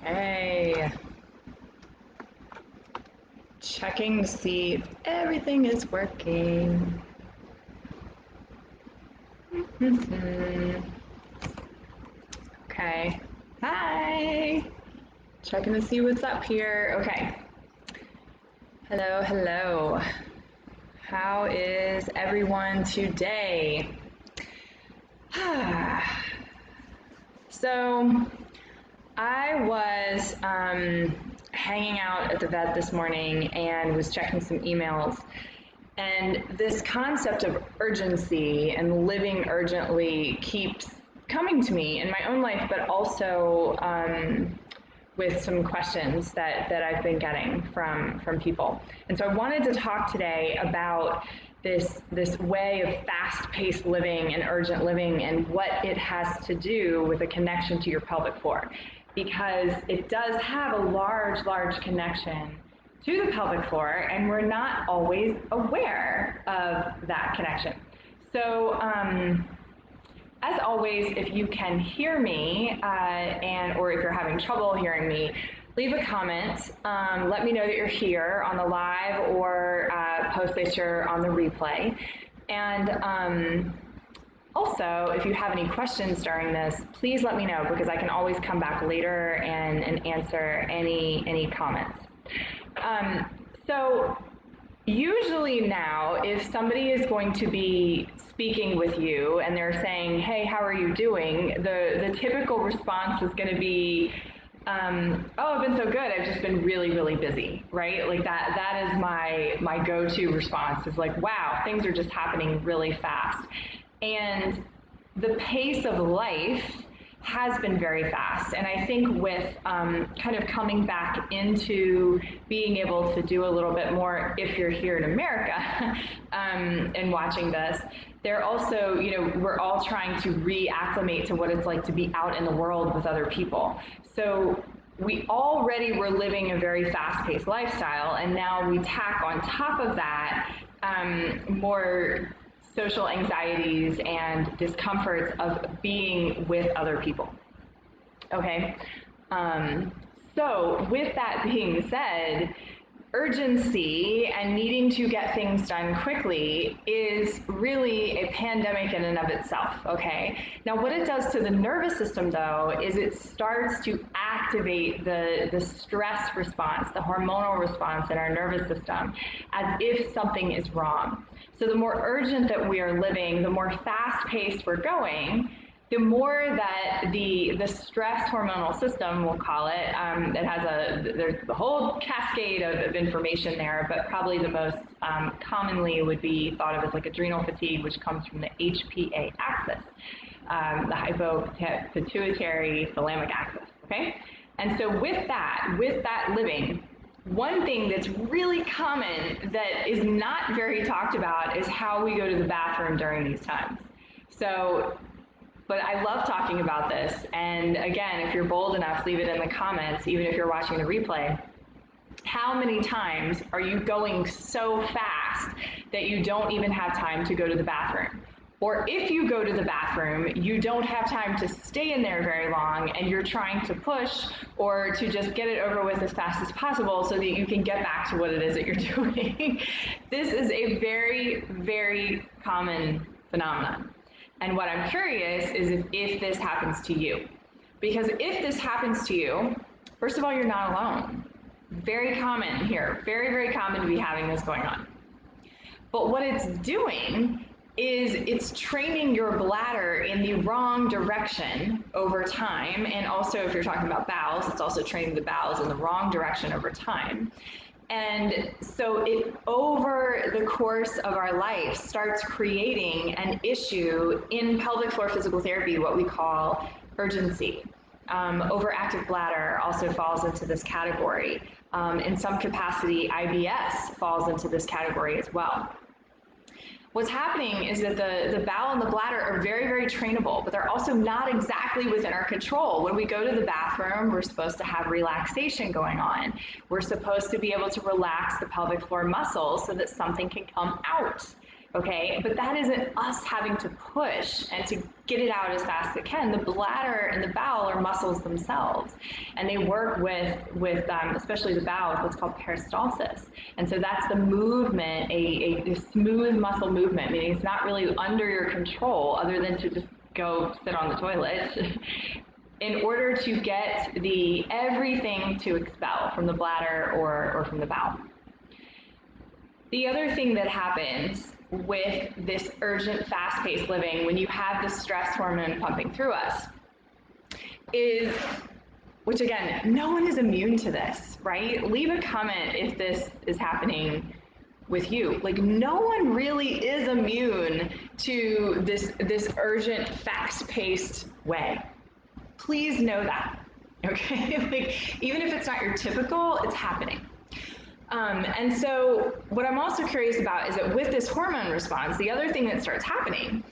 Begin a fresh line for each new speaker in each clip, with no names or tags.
Okay. Checking to see if everything is working. Okay. Hi. Checking to see what's up here. Okay. Hello, hello. How is everyone today? So, I was hanging out at the vet this morning and was checking some emails. And this concept of urgency and living urgently keeps coming to me in my own life, but also with some questions that I've been getting from people. And so I wanted to talk today about this way of fast-paced living and urgent living and what it has to do with a connection to your pelvic floor, because it does have a large connection to the pelvic floor, and we're not always aware of that connection. So as always, if you can hear me or if you're having trouble hearing me, leave a comment. Let me know that you're here on the live or post that you're on the replay. And also, if you have any questions during this, please let me know, because I can always come back later and answer any comments. So usually now, if somebody is going to be speaking with you and they're saying, hey, how are you doing? The typical response is going to be, oh, I've been so good. I've just been really busy, right? Like that is my go-to response, is like, wow, things are just happening really fast. And the pace of life has been very fast. And I think with kind of coming back into being able to do a little bit more, if you're here in America and watching this, they're also, we're all trying to reacclimate to what it's like to be out in the world with other people. So we already were living a very fast-paced lifestyle, and now we tack on top of that more social anxieties and discomforts of being with other people. Okay, so with that being said, urgency and needing to get things done quickly is really a pandemic in and of itself, okay? Now what it does to the nervous system, though, is it starts to activate the stress response, the hormonal response in our nervous system, as if something is wrong. So the more urgent that we are living, the more fast-paced we're going, the more that the stress hormonal system, we'll call it, it has there's a whole cascade of information there, but probably the most commonly would be thought of as like adrenal fatigue, which comes from the HPA axis, the hypopituitary thalamic axis, okay? And so with that living, one thing that's really common that is not very talked about is how we go to the bathroom during these times. So, but I love talking about this. And again, if you're bold enough, leave it in the comments, even if you're watching the replay. How many times are you going so fast that you don't even have time to go to the bathroom? Or if you go to the bathroom, you don't have time to stay in there very long, and you're trying to push or to just get it over with as fast as possible so that you can get back to what it is that you're doing. This is a very common phenomenon. And what I'm curious is if this happens to you. Because if this happens to you, first of all, you're not alone. Very common here, very common to be having this going on. But what it's doing is it's training your bladder in the wrong direction over time. And also, if you're talking about bowels, it's also training the bowels in the wrong direction over time. And so it, over the course of our life, starts creating an issue in pelvic floor physical therapy, what we call urgency. Overactive bladder also falls into this category. In some capacity, IBS falls into this category as well. What's happening is that the bowel and the bladder are very trainable, but they're also not exactly within our control. When we go to the bathroom, we're supposed to have relaxation going on. We're supposed to be able to relax the pelvic floor muscles so that something can come out. okay? But that isn't us having to push and to get it out as fast as it can. The bladder and the bowel are muscles themselves, and they work with especially the bowel, what's called peristalsis. And so that's the movement, a smooth muscle movement, meaning it's not really under your control other than to just go sit on the toilet in order to get the everything to expel from the bladder or from the bowel. The other thing that happens with this urgent, fast-paced living when you have the stress hormone pumping through us is, which again, no one is immune to this, right? Leave a comment if this is happening with you. Like, no one really is immune to this urgent, fast-paced way. Please know that, okay? Like, even if it's not your typical, it's happening. And so what I'm also curious about is that with this hormone response, the other thing that starts happening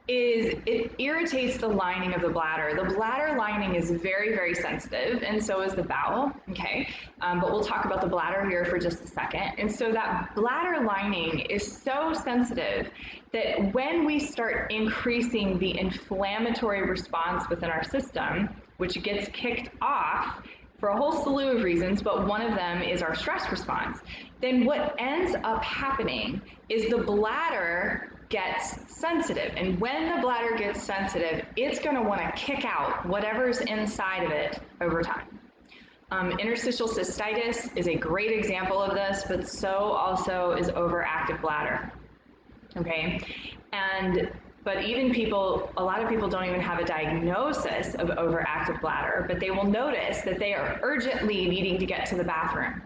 is it irritates the lining of the bladder. The bladder lining is very, very sensitive, and so is the bowel, okay? But we'll talk about the bladder here for just a second. And so that bladder lining is so sensitive that when we start increasing the inflammatory response within our system, which gets kicked off for a whole slew of reasons, but one of them is our stress response, then what ends up happening is the bladder gets sensitive. And when the bladder gets sensitive, it's going to want to kick out whatever's inside of it over time. Interstitial cystitis is a great example of this, but so also is overactive bladder. Okay, but even people, a lot of people don't even have a diagnosis of overactive bladder, but they will notice that they are urgently needing to get to the bathroom.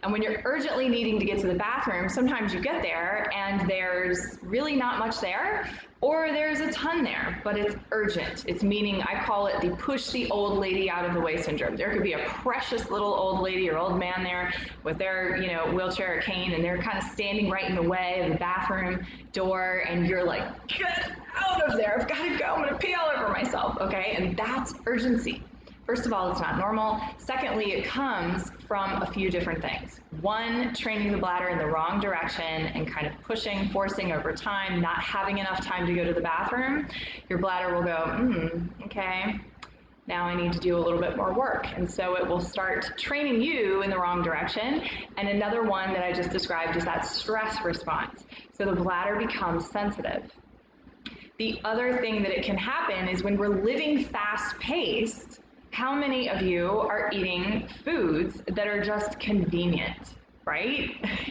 And when you're urgently needing to get to the bathroom, sometimes you get there and there's really not much there, or there's a ton there, but it's urgent. It's meaning, I call it the push the old lady out of the way syndrome. There could be a precious little old lady or old man there with their, wheelchair or cane, and they're kind of standing right in the way of the bathroom door, and you're like, get out of there, I've got to go, I'm gonna pee all over myself, okay? And that's urgency. First of all, it's not normal. Secondly, it comes from a few different things. One, training the bladder in the wrong direction and kind of pushing, forcing over time, not having enough time to go to the bathroom. Your bladder will go, okay, now I need to do a little bit more work. And so it will start training you in the wrong direction. And another one that I just described is that stress response. So the bladder becomes sensitive. The other thing that it can happen is when we're living fast-paced, how many of you are eating foods that are just convenient, right?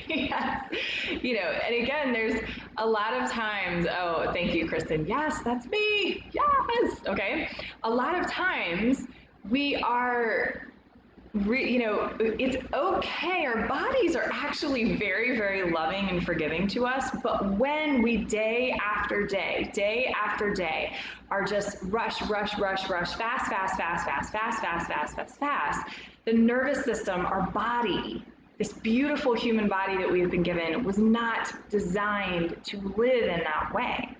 Yes. And again, there's a lot of times, oh, thank you, Kristen. Yes, that's me. Yes. Okay. A lot of times we are it's okay. Our bodies are actually very, very loving and forgiving to us. But when we day after day after day are just rush, fast, the nervous system, our body, this beautiful human body that we've been given, was not designed to live in that way.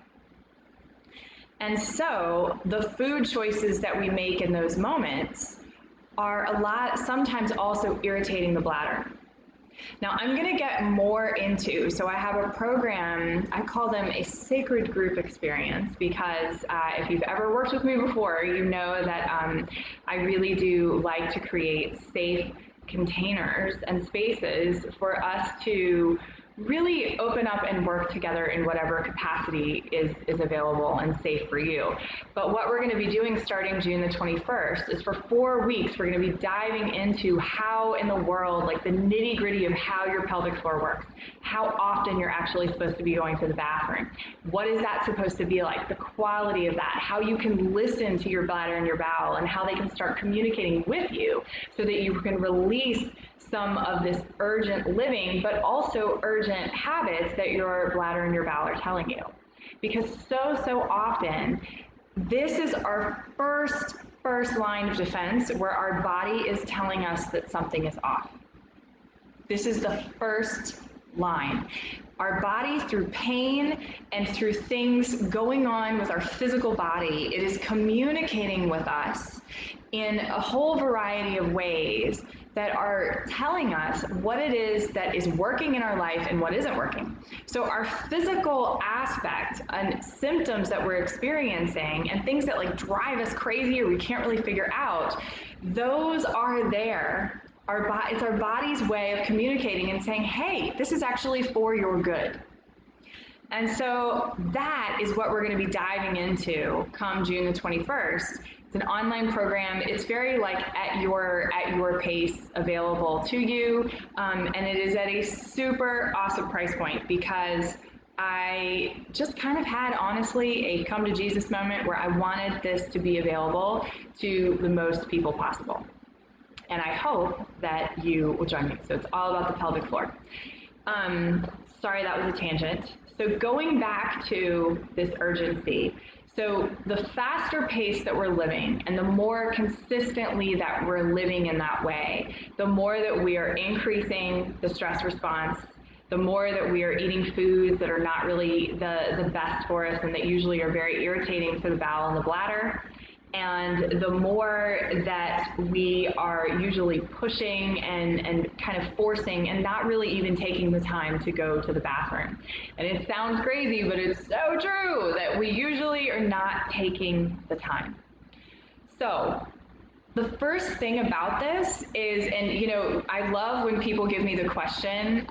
And so the food choices that we make in those moments are sometimes also irritating the bladder. Now I'm going to get more into, so I have a program, I call them a sacred group experience, because if you've ever worked with me before, you know that I really do like to create safe containers and spaces for us to really open up and work together in whatever capacity is available and safe for you. But what we're going to be doing starting June the 21st is for 4 weeks, we're going to be diving into how in the world, like the nitty gritty of how your pelvic floor works, how often you're actually supposed to be going to the bathroom. What is that supposed to be like? The quality of that, how you can listen to your bladder and your bowel, and how they can start communicating with you so that you can release some of this urgent living, but also urgent habits that your bladder and your bowel are telling you. Because so often, this is our first line of defense where our body is telling us that something is off. This is the first line. Our body, through pain and through things going on with our physical body, it is communicating with us in a whole variety of ways that are telling us what it is that is working in our life and what isn't working. So our physical aspect and symptoms that we're experiencing and things that like drive us crazy or we can't really figure out, those are there. It's our body's way of communicating and saying, hey, this is actually for your good. And so that is what we're going to be diving into come June the 21st. It's an online program. It's very like at your pace, available to you, and it is at a super awesome price point because I just kind of had honestly a come to Jesus moment where I wanted this to be available to the most people possible. And I hope that you will join me. So it's all about the pelvic floor. Sorry, that was a tangent. So going back to this urgency, so the faster pace that we're living and the more consistently that we're living in that way, the more that we are increasing the stress response, the more that we are eating foods that are not really the best for us and that usually are very irritating for the bowel and the bladder. And the more that we are usually pushing and kind of forcing and not really even taking the time to go to the bathroom. And it sounds crazy, but it's so true that we usually are not taking the time. So the first thing about this is, and you know, I love when people give me the question,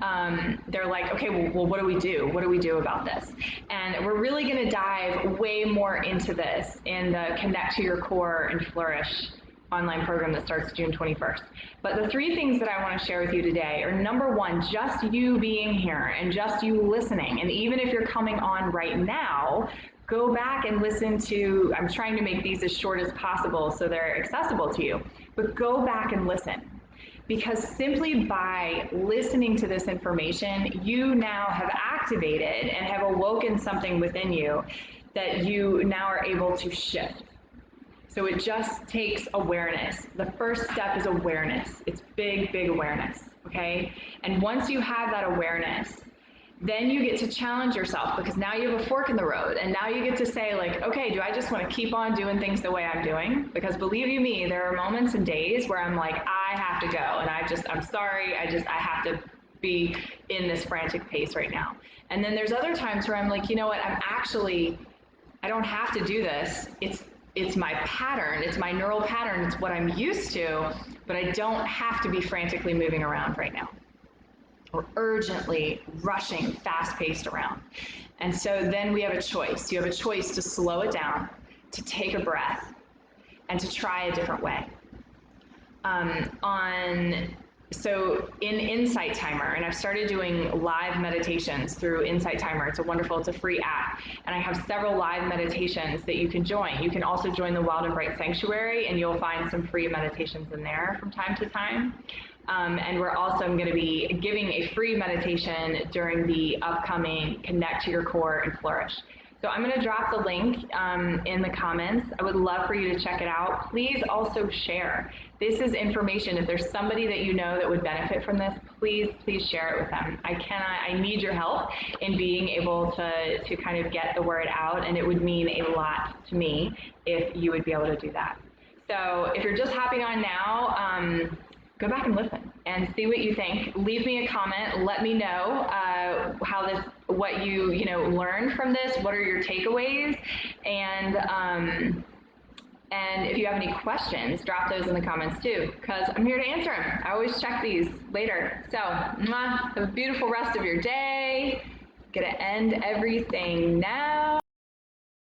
they're like, okay, well, what do we do? What do we do about this? And we're really gonna dive way more into this in the Connect to Your Core and Flourish online program that starts June 21st. But the three things that I wanna share with you today are number one, just you being here and just you listening. And even if you're coming on right now, go back and listen to, I'm trying to make these as short as possible so they're accessible to you, but go back and listen. Because simply by listening to this information, you now have activated and have awoken something within you that you now are able to shift. So it just takes awareness. The first step is awareness. It's big, big awareness, okay? And once you have that awareness, then you get to challenge yourself because now you have a fork in the road and now you get to say like, okay, do I just want to keep on doing things the way I'm doing? Because believe you me, there are moments and days where I'm like, I have to go and I'm sorry, I have to be in this frantic pace right now. And then there's other times where I'm like, you know what, I don't have to do this. It's my pattern, it's my neural pattern, it's what I'm used to, but I don't have to be frantically moving around right now, or urgently rushing, fast-paced around. And so then we have a choice. You have a choice to slow it down, to take a breath, and to try a different way. So in Insight Timer, and I've started doing live meditations through Insight Timer. It's a free app. And I have several live meditations that you can join. You can also join the Wild and Bright Sanctuary, and you'll find some free meditations in there from time to time. And we're also going to be giving a free meditation during the upcoming Connect to Your Core and Flourish. So I'm going to drop the link in the comments. I would love for you to check it out. Please also share. This is information. If there's somebody that you know that would benefit from this, please share it with them. I need your help in being able to kind of get the word out, and it would mean a lot to me if you would be able to do that. So if you're just hopping on now, go back and listen and see what you think. Leave me a comment. Let me know what you learned from this. What are your takeaways? And if you have any questions, drop those in the comments too, because I'm here to answer them. I always check these later. So, have a beautiful rest of your day. Gonna end everything now.